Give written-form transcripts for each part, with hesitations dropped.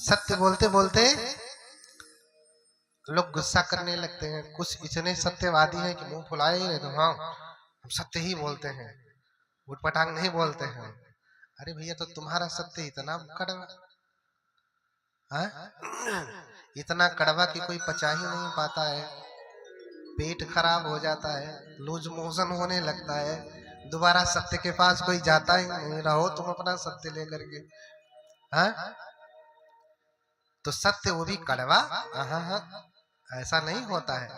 सत्य बोलते बोलते लोग गुस्सा करने लगते हैं। कुछ इतने सत्यवादी हैं कि मुंह फुलाए ही नहीं, तो हाँ हम सत्य ही बोलते हैं, उटपटांग नहीं बोलते हैं। अरे भैया, तो तुम्हारा सत्य इतना कड़वा, इतना कड़वा कि कोई पचा ही नहीं पाता है, पेट खराब हो जाता है, लूज मोशन होने लगता है, दोबारा सत्य के पास कोई जाता ही नहीं। रहो तुम अपना सत्य लेकर के। हाँ, तो सत्य वो भी कड़वा, ऐसा नहीं होता है।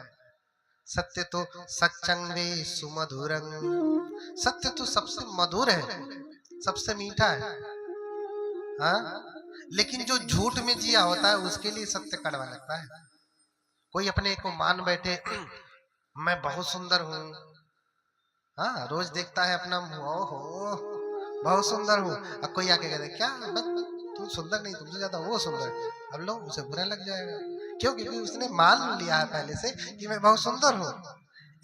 सत्य तो सच्चंग वे सुमधुरं, सत्य तो सबसे मधुर है, सबसे मीठा है। हाँ, लेकिन जो झूठ में जिया होता है उसके लिए सत्य कड़वा लगता है। कोई अपने को मान बैठे मैं बहुत सुंदर हूँ, हाँ, रोज देखता है अपना मुंह, ओहो बहुत सुंदर हूँ। अब कोई आके कहते क्या तू सुंदर नहीं, तुमसे ज्यादा वो सुंदर, अब लो उसे बुरा लग जाएगा। क्यों? क्योंकि उसने मान लिया है पहले से कि मैं बहुत सुंदर हूँ।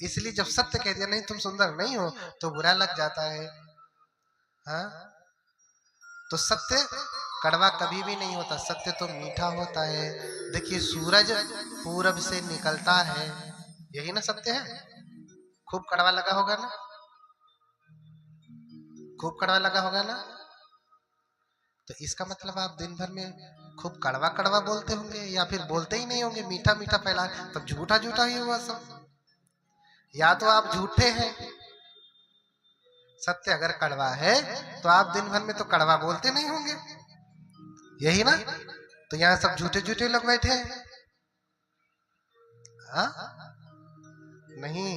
इसलिए जब सत्य कह दिया नहीं तुम सुंदर नहीं हो तो बुरा लग जाता है। हाँ, तो सत्य कड़वा कभी भी नहीं होता, सत्य तो मीठा होता है। देखिए सूरज पूरब से निकलता है, यही ना सत्य है। खूब कड़वा लगा होगा ना, खूब कड़वा लगा होगा ना। तो इसका मतलब आप दिन भर में खूब कड़वा कड़वा बोलते होंगे, या फिर बोलते ही नहीं होंगे, मीठा मीठा फैला, तब झूठा झूठा ही हुआ सब। या तो आप झूठे हैं, सत्य अगर कड़वा है तो आप दिन भर में तो कड़वा बोलते नहीं होंगे, यही ना। तो यहाँ सब झूठे झूठे लोग बैठे हैं। नहीं,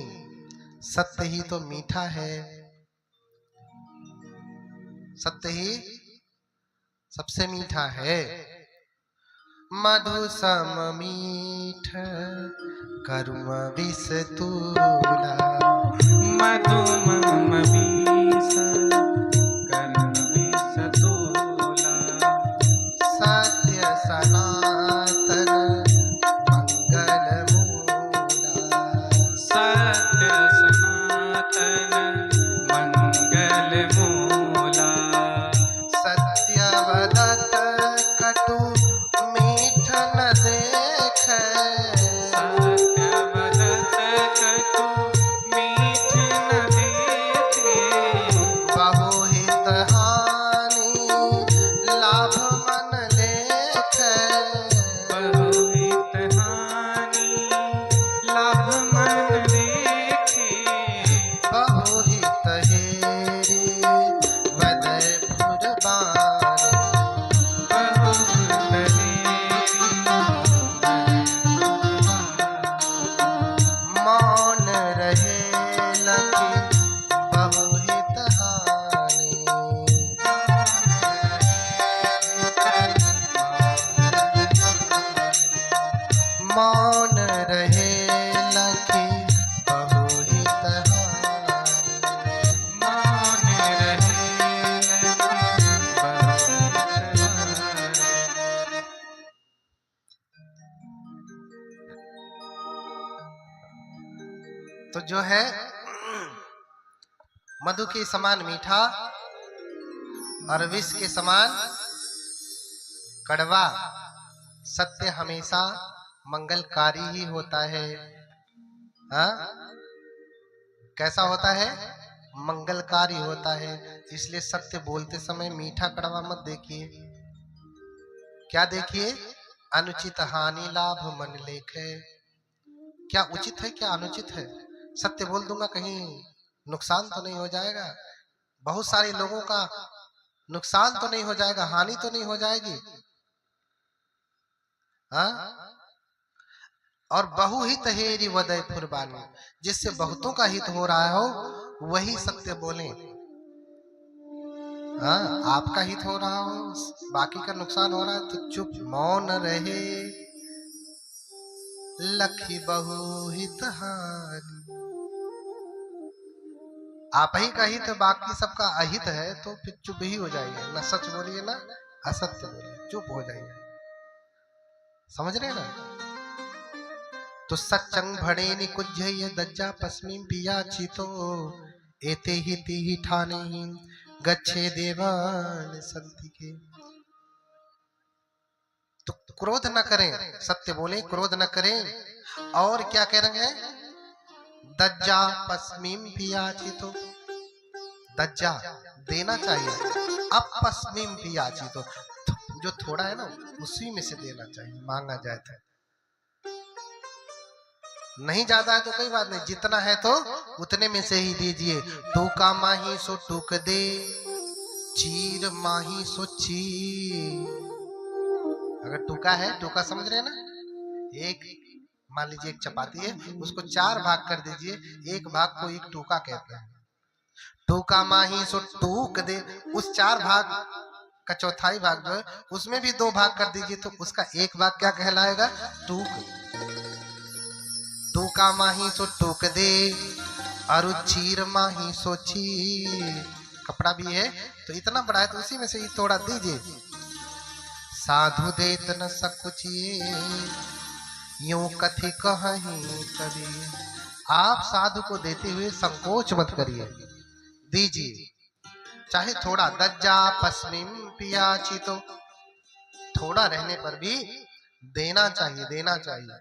सत्य ही तो मीठा है, सत्य ही सबसे मीठा है। मधु सम मीठ कर्म विष तूला, मधु मम विष कर्म विष तूला, सत्य सनातन मंगल मूला, सत्य सनातन मंगल मूला, सत्य वदत कटु मीठ न देखे, सत्य वदत कटु मीठ न देखे, बहुहित हानि लाभ मन लेखे, बहुहित हानि लाभ मन देखे, बहुहित हेरि वदय पुरबानी, बहुहित हेरि मौन रहे लखि बहुहित हानि, मौन रहे लखि बहुहित हानि, मौन रहे बहुहित हानि। तो जो है मधु के समान मीठा और विष के समान कड़वा, सत्य हमेशा मंगलकारी ही होता है। हाँ, कैसा होता है? मंगलकारी होता है। इसलिए सत्य बोलते समय मीठा कड़वा मत देखिए। क्या देखिए? अनुचित हानि लाभ मन लेखे। क्या उचित है, क्या अनुचित है? सत्य बोल दूंगा, कहीं नुकसान तो नहीं हो जाएगा, बहुत सारे लोगों का नुकसान तो नहीं हो जाएगा, हानि तो नहीं हो जाएगी। हाँ, और बहुहित हेरि वदय फुरबानी, जिससे बहुतों का हित हो रहा हो वही सत्य बोले। हाँ, आपका हित हो रहा हो, बाकी का नुकसान हो रहा है तो चुप मौन रहे लखि बहुहित हानि। आप ही का हित बाकी सबका अहित है तो फिर चुप ही हो जाइए, ना सच बोलिए ना असत्य बोलिए, चुप हो जाइए। समझ रहे ना? तो सच्चंग भड़े निकुज्य दज्जा पस्मी पिया चितो एते ही ती ठाने गच्छे देवान संति के। क्रोध न करें, सत्य बोले, क्रोध न करें। और क्या कह रहे हैं, दज्जा पस्मीम पियाचितो, दज्जा देना चाहिए, अपस्मीम पियाचितो, जो थोड़ा है ना उसी में से देना चाहिए, मांगा जाए तो। नहीं ज्यादा है तो कोई बात नहीं, जितना है तो उतने में से ही दीजिए। टूका माही सो टूक दे, चीर माही सो चीर। अगर टूका है, टूका समझ रहे हैं ना, एक मान लीजिए एक चपाती है, उसको 4 भाग कर दीजिए, एक भाग को एक टूका कहते हैं। टूका माही सो टूक दे, उस 4 भाग का चौथाई भाग जो है उसमें भी 2 भाग कर दीजिए, तो उसका एक भाग क्या कहलाएगा, टूक। टूका माही सो टूक दे, और चीर माही सो चीर। कपड़ा भी है तो इतना बड़ा है तो उसी में से ही थोड़ा दीजिए। साधु देत न सकुचिए, यूं कथि कहीं कभी। आप साधु को देते हुए संकोच मत करिए, दीजिए, चाहे थोड़ा। दज्जा पस्मिम पियाचितो, थोड़ा रहने पर भी देना चाहिए, देना चाहिए।